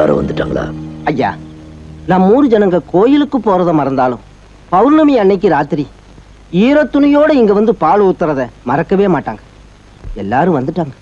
எல்லாரும் வந்துட்டாங்களா? ஐயா, நம்ம ஊர் ஜனங்க கோயிலுக்கு போறத மறந்தாலும் பௌர்ணமி அன்னைக்கு ராத்திரி ஈரத்துணியோட இங்க வந்து பால் ஊத்துறத மறக்கவே மாட்டாங்க. எல்லாரும் வந்துட்டாங்க.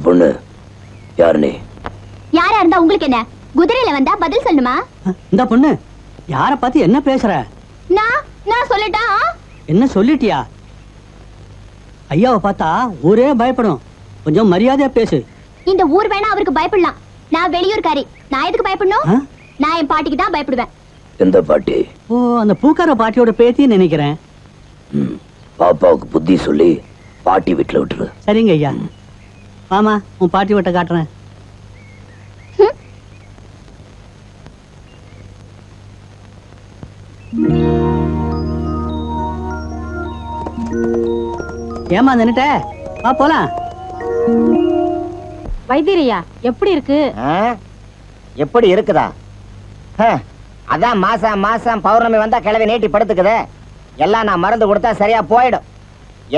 பொண்ணு யாரு நீ? யாரா இருந்தா உங்களுக்கு என்ன? குதிரையில வந்தா பதில் சொல்லுமா? இந்த பொண்ணு யார பார்த்து என்ன பேசுற? நான் சொல்லட்டா? என்ன சொல்லிட்டியா? ஐயாவை பார்த்தா ஊரே பயப்படும். கொஞ்சம் மரியாதையா பேசு. இந்த ஊர் வேணா அவருக்கு பயப்படலாம். நான் வெளியூர்காரி. நான் எதுக்கு பயப்படணும்? நான் என் பாட்டிக்கு தான் பயப்படுவேன். எந்த பாட்டி? ஓ, அந்த பூக்கார பாட்டியோட பேத்தி நினைக்கிறேன். பாப்பாவுக்கு புத்தி சொல்லி பாட்டி வீட்டுல விட்டுரு. சரிங்க ஐயா. ஆமா, உன் பாட்டி வீட்டை காட்டுறேன். ஏமா நின்னுட்ட? வா போலாம். வைத்தியரையா எப்படி இருக்கு? எப்படி இருக்குதா? அதான் மாசம் மாசம் பௌர்ணமி வந்தா கிளவி நீட்டி படுத்துக்குது. எல்லாம் நான் மருந்து கொடுத்தா சரியா போயிடும்.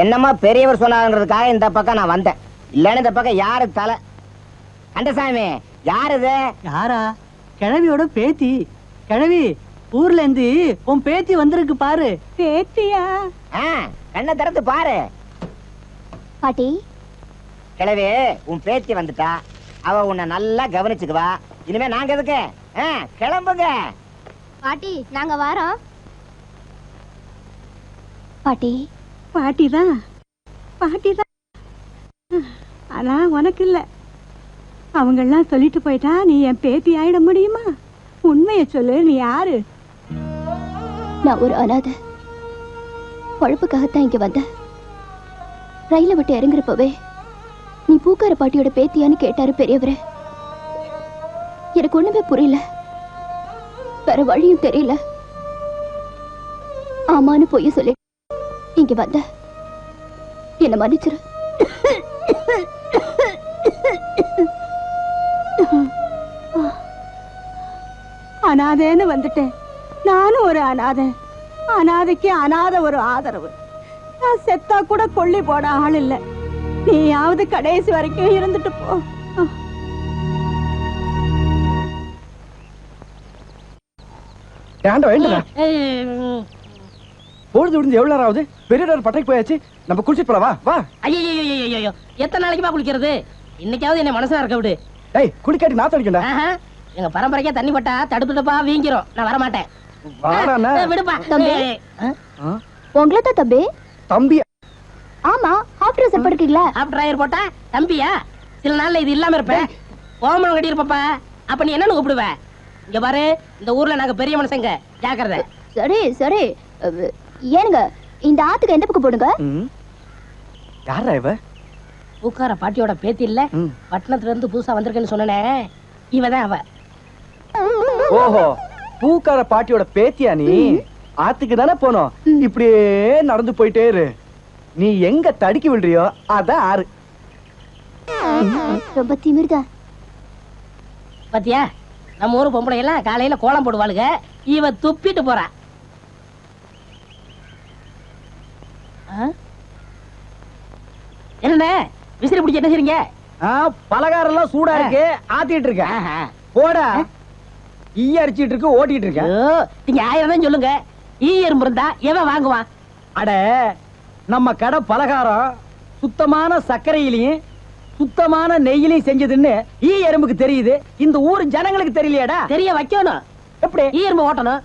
என்னமா பெரியவர் சொன்னாருங்கிறதுக்காக இந்த பக்கம் நான் வந்தேன். இல்லன்னு இந்த பக்கம் யாரு தலை? கண்டசாமி, யாரு இது? யாரா? கிழவியோட பேத்தி. கிழவி, ஊர்ல இருந்து உன் பேத்தி வந்திருக்கு பாரு. பேத்தியா? கண்ணை திறந்து பாரு. பாட்டி, கிழவி உன் பேத்தி வந்துட்டா. அவ உன்னை நல்லா கவனிச்சுக்குவா. இனிமே நாங்க எதுக்கு? கிளம்புங்க. பாட்டி, நாங்க வரோம். பாட்டி, பாட்டிதான் பாட்டிதான். ஆனா உனக்கு இல்ல. அவங்கெல்லாம் சொல்லிட்டு போயிட்டா நீ என் பேத்தி ஆயிட முடியுமா? உண்மையை சொல்லு, நீ யாரு? நான் ஒரு அனாதை. பழப்புக்காகத்தான் இங்க வந்த. ரயில விட்டு இறங்குறப்பவே நீ பூக்கார பாட்டியோட பேத்தியான்னு கேட்டாரு பெரியவரே. எனக்கு ஒண்ணுமே புரியல. வேற வழியும் தெரியல. ஆமான்னு பொய்ய சொல்லி இங்க வந்த. என்ன மன்னிச்சிரு. அனாதைன்னு வந்துட்டேன். நானும் ஒரு அனாதை. அனாதைக்கு அனாதை ஒரு ஆதரவு. நான் செத்தா கூட கொள்ளி போட ஆள் இல்ல. நீயாவது கடைசி வரைக்கும் இருந்துட்டு போ. ஏன்டா வேண்டுடா பொழுது விடுந்து எவ்வளவு நேரம் ஆகுது? பெரிய பட்டைக்கு போயாச்சு, நம்ம குளிச்சிட்டு போலாம். வா வா. ஐயோ எத்தனை நாளைக்குமா குளிக்கிறது? இன்னைக்காவது என்ன மனசுல இருக்க விடு. டேய் குளிக்காட்டி நாத்து அடிக்கண்டா. எங்க பரம்பரைக்கே தண்ணி பட்டா தடுப்புட்டப்பா வீங்கிரும். நான் வர மாட்டேன். வாடாண்ணா. விடுப்பா தம்பி. உங்களை தான் தம்பி. தம்பி? ஆமா, ஹாஃப் ட்ரெஸ் படுக்கீங்களா? ஹாஃப் டிரைவர் போட்டா தம்பியா? சில நாள்ல இது இல்லாம இருப்பேன். ஓமனம் கட்டி இருப்பப்பா. அப்ப நீ என்னன்னு கூப்பிடுவ? இங்க பாரு, இந்த ஊர்ல நாங்க பெரிய மனுஷங்க, ஜாக்கிரதை. சரி சரி. ஏனுங்க இந்த ஆத்துக்கு எந்த பக்கம் போடுங்க? யாரா இவ? பூக்கார பாட்டியோட பேத்தி இல்ல, பட்டணத்துல இருந்து புதுசா வந்திருக்கேன்னு சொன்னனே, இவதான் அவ. ஓஹோ, பூக்கார பாட்டியோட பேத்தியா நீ? ஆத்துக்கு தானே போனோம். இப்படியே நடந்து போயிட்டே இரு. நீ எங்க தடுக்கி விடுறியோ அதான் ஆறு. ரொம்ப திமிர்தான். பாத்தியா, நம்ம ஊரு பொம்பளை எல்லாம் காலையில கோலம் போடுவாளுங்க, இவ துப்பிட்டு போறா. என்ன விசிறி பிடிச்சி என்ன செய்றீங்க? பலகாரம் எல்லாம் சூடா இருக்கு, ஆத்திட்டு இருக்கேன். போடா, ஈ அரிச்சிட்டு இருக்கு, ஓட்டிட்டு இருக்கேன். நீங்க 1000 தான் சொல்லுங்க, ஈ எறும்பு இருந்தா எவன் வாங்குவான்? அட, நம்ம கடை பலகாரம் சுத்தமான சர்க்கரையிலையும் சுத்தமான நெய்யிலையும் செஞ்சதுன்னு ஈ எறும்புக்கு தெரியுது. இந்த ஊர் ஜனங்களுக்கு தெரியலையாடா? தெரிய வைக்கணும். எப்படி? ஈ எறும்பு ஓட்டணும்.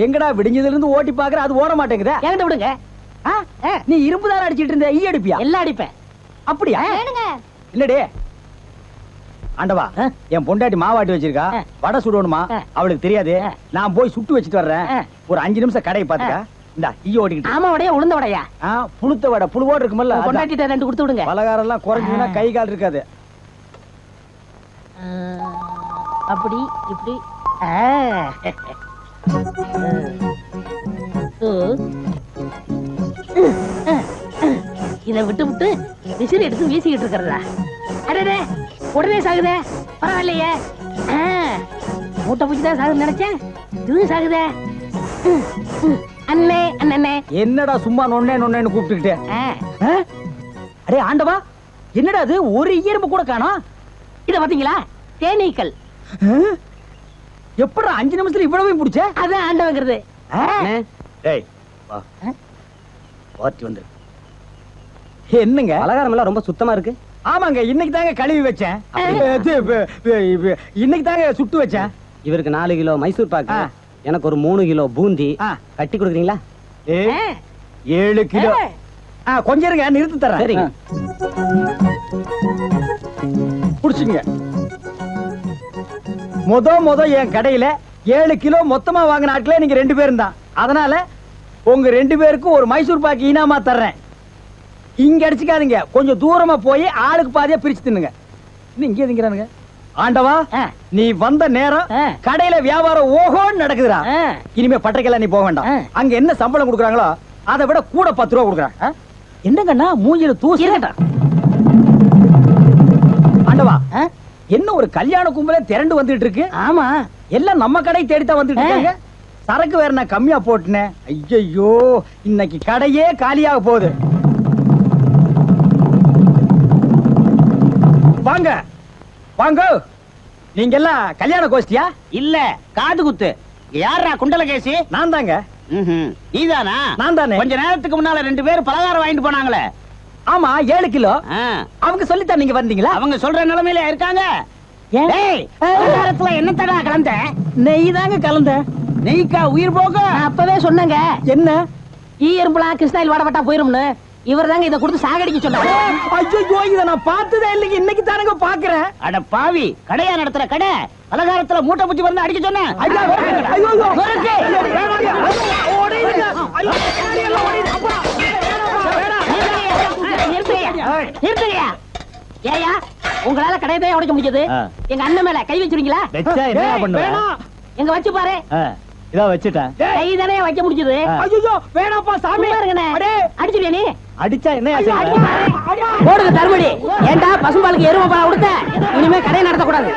எங்கடா விடிஞ்சதுல இருந்து ஓட்டி பாக்குற, அது ஓட மாட்டேங்குதா? என்கிட்ட விடுங்க. நீ இரும்பு தானே அடிச்சிட்டு இருந்த, ஈ அடிப்பியா? எல்லாம் அடிப்பேன். அப்படியா? இல்லடே ஆண்டவா, என் பொண்டாட்டி மாவாட்டி வச்சிருக்கா, வடை சுடணுமா, அவளுக்கு தெரியாது. நான் போய் சுட்டு வச்சிட்டு வர்றேன். ஒரு 5 நிமிஷம் கடையை பாத்துக்க. இந்த ஈ ஓடிக்கிட்டு. ஆமா, வடையா உளுந்த வடையா? புளுத்த வடை, புழுவோடு இருக்குமல்ல. பொண்டாட்டிட்ட 2 கொடுத்து விடுங்க. பலகாரம் எல்லாம் குறைஞ்சுன்னா கை கால் இருக்காது. அப்படி இப்படி. இதை விட்டு விட்டு விசிறி எடுத்து வீசிக்கிட்டு இருக்கிறதா? அடடே, உடனே சாகுதே. பரவாயில்லையே, மூட்டை பூச்சிதான் சாகுதுன்னு நினைச்சேன், இதுவும் சாகுதே. அண்ணே அண்ணே. என்னடா சும்மா நொண்ணே நொண்ணேன்னு கூப்பிட்டுக்கிட்டே? அடே ஆண்டவா, என்னடா அது, ஒரு ஈரம்பு கூட காணோம். இத பாத்தீங்களா? தேனீக்கள். எப்படா 5 நிமிஷத்துல இவ்வளவு பிடிச்ச? அதான் ஆண்டவங்கிறது. என்னங்க பலகாரம் எல்லாம் ரொம்ப சுத்தமா இருக்கு. ஆமாங்க, இன்னைக்கு தாங்க கழுவி வச்சேன். இன்னைக்கு தாங்க சுட்டு வச்சேன். இவருக்கு 4 கிலோ மைசூர் பாக்கு, எனக்கு ஒரு 3 கிலோ பூந்தி கட்டி கொடுக்குறீங்களா? 7 கிலோ. கொஞ்சம் இருங்க, நிறுத்து தரேன். சரிங்க. புடிச்சுங்க. முத என் கடையில 7 கிலோ மொத்தமா வாங்கின ஆட்களே நீங்க 2 பேரும் தான். அதனால உங்க 2 பேருக்கும் ஒரு மைசூர் பாக்கு இனாமா தர்றேன். இங்க அடிச்சுக்காதீங்க, கொஞ்சம் தூரமா போய் ஆளுக்கு பாதியா பிரிச்சு தின்னுங்க. இங்கே திங்கிறானுங்க. ஆண்டவா, நீ வந்த நேரம் கடையில வியாபாரம் ஓஹோன்னு நடக்குதுடா. இனிமே பட்டறைக்கெல்லாம் நீ போக வேண்டாம். அங்க என்ன சம்பளம் கொடுக்குறாங்களோ அதை விட கூட 10 ரூபா கொடுக்குறாங்க. என்னங்கண்ணா மூஞ்சில தூசி? ஆண்டவா, என்ன ஒரு கல்யாண கும்பலே திரண்டு வந்துட்டு இருக்கு. ஆமா, எல்லாம் நம்ம கடை தேடித்தான் வந்துட்டு இருக்காங்க. சரக்கு வேற நான் கம்மியா போட்டுனேன். ஐயோ, இன்னைக்கு கடையே காலியாக போகுது. வாங்க வாங்க. நீங்க எல்லாம் கல்யாண கோஷ்டியா? இல்ல, காது குத்து. யாரா குண்டலகேசி? நான் தாங்க. நீதானா? நான் தானே. கொஞ்ச நேரத்துக்கு முன்னால 2 பேரும் பலகாரம் வாங்கிட்டு போனாங்களே. ஆமா, 7 கிலோ. அவங்க சொல்லித்தான் நீங்க வந்தீங்களா? அவங்க சொல்ற நிலைமையில இருக்காங்க. பலகாரத்துல என்ன தடா கலந்த? நெய் தாங்க கலந்த. நெய்க்கா உயிர் போக? அப்பவே சொன்னங்க. என்ன? ஈ எறும்புலாம் கிருஷ்ணாயில் வாடப்பட்டா போயிரும்னு. இவர் தாங்க இதை கொடுத்து சாகடிக்க சொன்னாங்க. ஐயோ, இதை நான் பார்த்ததே இல்லைங்க, இன்னைக்கு தானங்க பாக்குறேன். அட பாவி, கடையா நடத்துற கடை, பலகாரத்துல மூட்டை பூச்சி வந்து அடிக்க சொன்ன. ஏயா, உங்களால கடையதான் உடைக்க முடிஞ்சது, எங்க அண்ணன் மேல கை வச்சிருக்கீங்களா? எங்க வச்சு பாரு. இதா வச்சுட்டேன். கை தானே வைக்க முடிஞ்சது. ஐயோ, வேணாப்பா சாமி. அடிச்சுடியா நீ? அடிச்சா என்ன? போடுங்க தர்மடி. ஏண்டா பசும்பாலுக்கு எருமை பால் கொடுத்த? இனிமே கடையை நடத்தக்கூடாது.